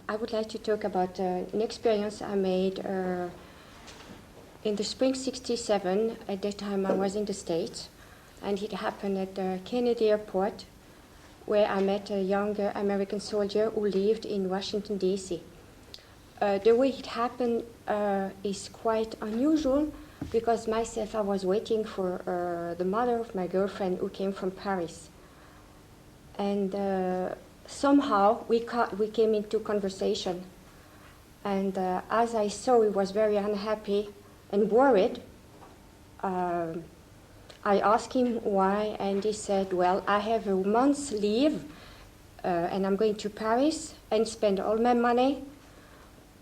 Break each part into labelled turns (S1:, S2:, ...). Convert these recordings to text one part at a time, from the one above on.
S1: I would like to talk about an experience I made in the spring '67. At that time I was in the States, and it happened at the Kennedy Airport, where I met a young American soldier who lived in Washington, D.C. The way it happened is quite unusual, because myself, I was waiting for the mother of my girlfriend who came from Paris. And somehow we came into conversation. And as I saw he was very unhappy and worried, I asked him why, and he said, well, I have a month's leave, and I'm going to Paris and spend all my money,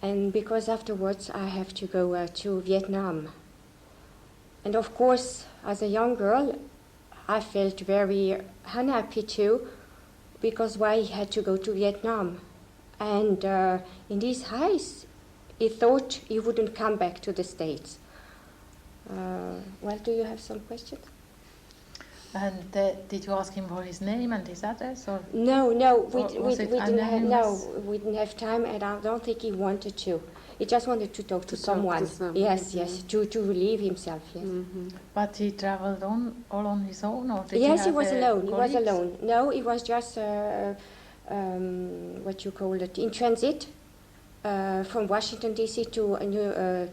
S1: and because afterwards I have to go to Vietnam. And of course, as a young girl, I felt very unhappy too, because why he had to go to Vietnam. And in his eyes, he thought he wouldn't come back to the States. Well, do you have some questions?
S2: And did you ask him for his name and his address, or
S1: No, we didn't have time, and I don't think he wanted to. He just wanted to talk to someone. Yes, to relieve himself. Yes.
S2: Mm-hmm. But he traveled all on his own, or did
S1: yes,
S2: he
S1: was alone.
S2: colleagues?
S1: He was alone. No, he was just what you call it, in transit from Washington D.C. to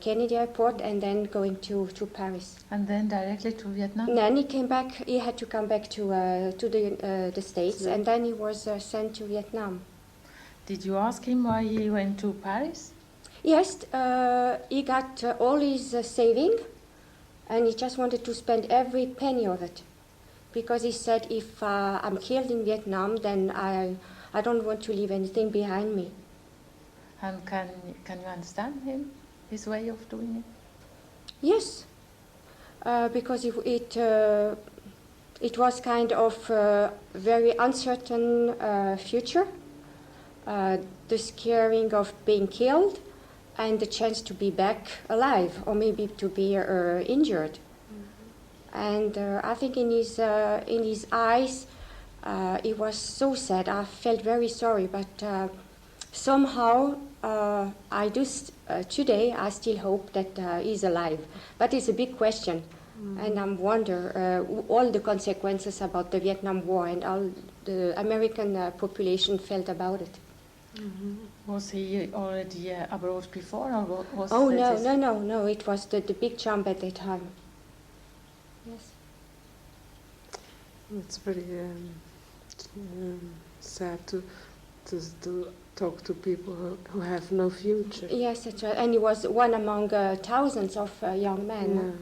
S1: Kennedy Airport, and then going to Paris.
S2: And then directly to Vietnam.
S1: Then he came back. He had to come back to the States, and then he was sent to Vietnam.
S2: Did you ask him why he went to Paris?
S1: Yes, he got all his saving, and he just wanted to spend every penny of it, because he said, if I'm killed in Vietnam, then I don't want to leave anything behind me.
S2: And can you understand him, his way of doing it?
S1: Yes, because it was kind of a very uncertain future, the scaring of being killed, and the chance to be back alive, or maybe to be injured. Mm-hmm. And I think in his eyes, it was so sad. I felt very sorry, but somehow today I still hope that he's alive. But it's a big question, and I wonder all the consequences about the Vietnam War and all the American population felt about it.
S2: Mm-hmm. Was he already abroad before, or was?
S1: Oh no! It was the big jump at that time. Yes.
S3: It's very sad to talk to people who have no future.
S1: Yes, that's right. And he was one among thousands of young men.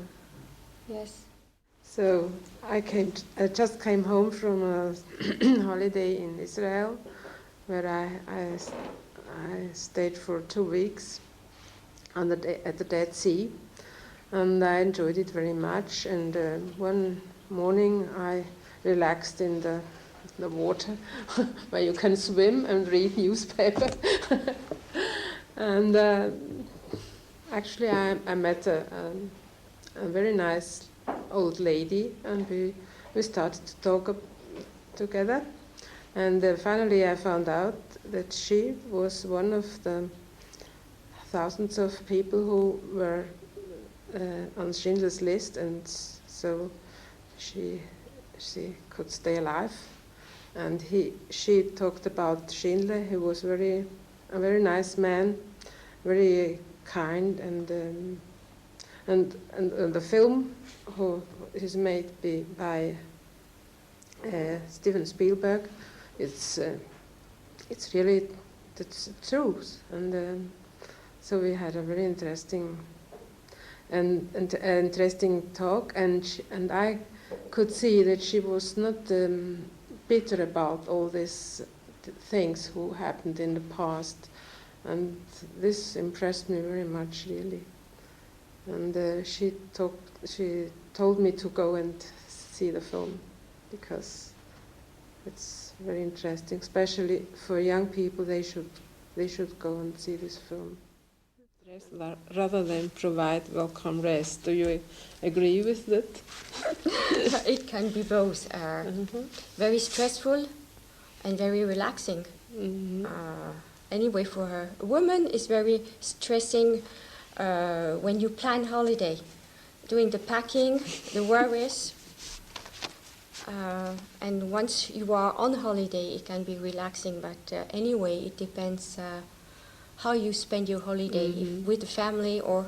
S3: Yeah.
S1: Yes.
S3: So I just came home from a holiday in Israel, where I stayed for 2 weeks at the Dead Sea, and I enjoyed it very much. And one morning I relaxed in the water where you can swim and read newspaper. And actually I met a very nice old lady, and we started to talk together. And finally I found out that she was one of the thousands of people who were on Schindler's List, and so she could stay alive. And she talked about Schindler. He was a very nice man, very kind, and the film is made by Steven Spielberg. It's really the truth, and so we had a very interesting talk, and I could see that she was not bitter about all these things who happened in the past, and this impressed me very much, really. And she told me to go and see the film, because it's very interesting, especially for young people. They should go and see this film.
S4: Rather than provide welcome rest. Do you agree with that?
S1: It can be both. Very stressful and very relaxing.
S4: Mm-hmm.
S1: anyway, for her. A woman is very stressing when you plan holiday, doing the packing, the worries. And once you are on holiday, it can be relaxing. But anyway, it depends how you spend your holiday, if with the family or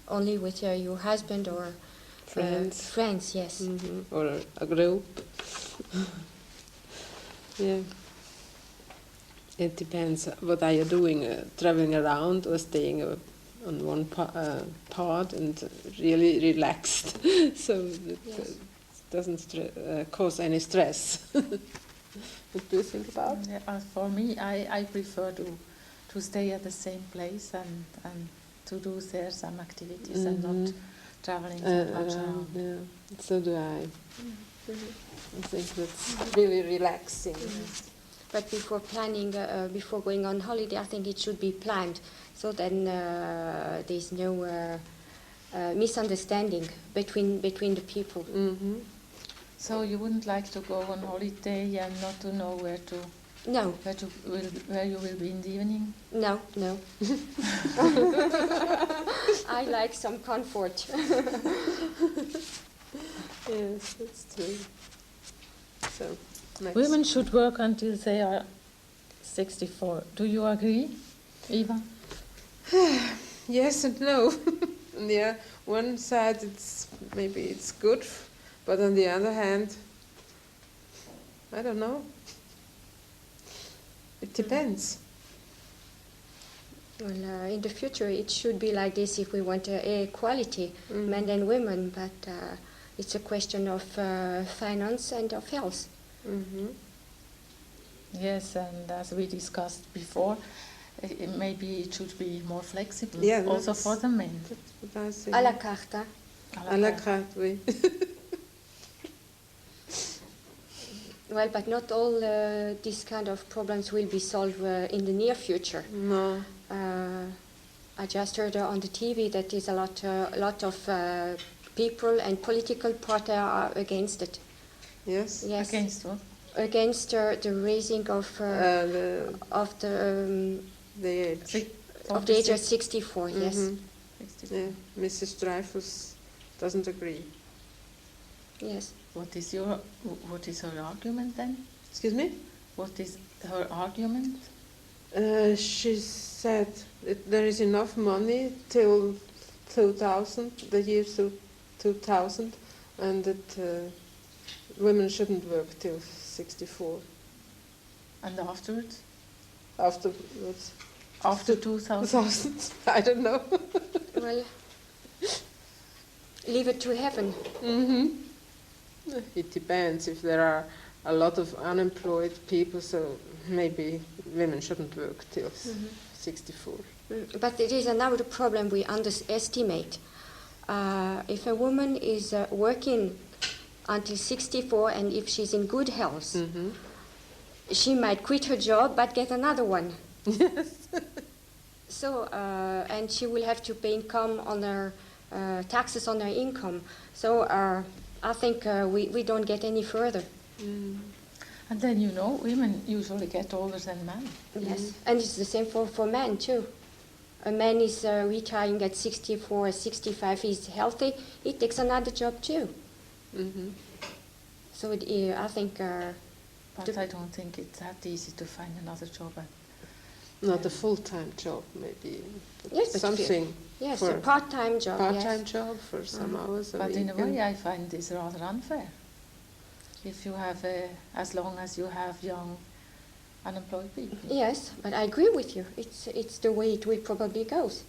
S1: only with your husband or
S4: Friends.
S1: Friends, yes.
S4: Or a group. Yeah. It depends. What are you doing? Traveling around or staying on one part and really relaxed, so that
S1: Yes.
S4: doesn't cause any stress. What do you think about?
S2: Yeah, for me, I prefer to stay at the same place and to do there some activities and not traveling so much around.
S4: Yeah, so do I. I think that's really relaxing.
S1: But before planning, before going on holiday, I think it should be planned. So then there's no misunderstanding between the people.
S2: So you wouldn't like to go on holiday and not to know
S1: No,
S2: where you will be in the evening?
S1: no. I like some comfort.
S4: Yes, that's true. So, next.
S2: Women should work until they are 64. Do you agree, Eva?
S4: Yes and no. On the one side, maybe it's good, but on the other hand, I don't know. It depends.
S1: Well, in the future, it should be like this if we want equality, men and women. But it's a question of finance and of health.
S2: Yes, and as we discussed before, maybe it should be more flexible,
S4: Yeah,
S2: also
S4: that's-
S2: for the men.
S4: That's what I think.
S1: À la carte. Hein?
S4: À la carte, oui.
S1: Well, but not all these kind of problems will be solved in the near future.
S4: No.
S1: I just heard on the TV that there's a lot of people and political parties are against it.
S4: Yes.
S1: Yes,
S2: Against what?
S1: against the raising of the
S4: The age.
S1: of the age of 64. Yes.
S2: 64.
S4: Yeah. Mrs. Dreyfus doesn't agree.
S1: Yes.
S2: What is her argument then?
S4: Excuse me?
S2: What is her argument?
S4: She said that there is enough money till 2000, the year 2000, and that women shouldn't work till 64.
S2: And afterwards?
S4: Afterwards,
S2: After 2000?
S4: 2000, I don't know.
S1: Well, leave it to heaven.
S4: It depends. If there are a lot of unemployed people, so maybe women shouldn't work till 64.
S1: But there is another problem we underestimate. If a woman is working until 64 and if she's in good health, she might quit her job but get another one.
S4: Yes.
S1: So, and she will have to pay income on her taxes on her income. So I think we don't get any further.
S2: And then, women usually get older than men.
S1: Yes, and it's the same for men too. A man is retiring at 64, 65, he's healthy, he takes another job too. So I think...
S2: But I don't think it's that easy to find another job.
S4: Not a full-time job, maybe. But
S1: Yes, but
S4: something.
S1: yes,
S4: for
S1: a part-time job,
S4: part-time
S1: yes.
S4: job for some hours a
S2: But
S4: week.
S2: in a way, I find this rather unfair. If you have, as long as you have young unemployed people.
S1: Yes, but I agree with you. It's the way it will probably goes.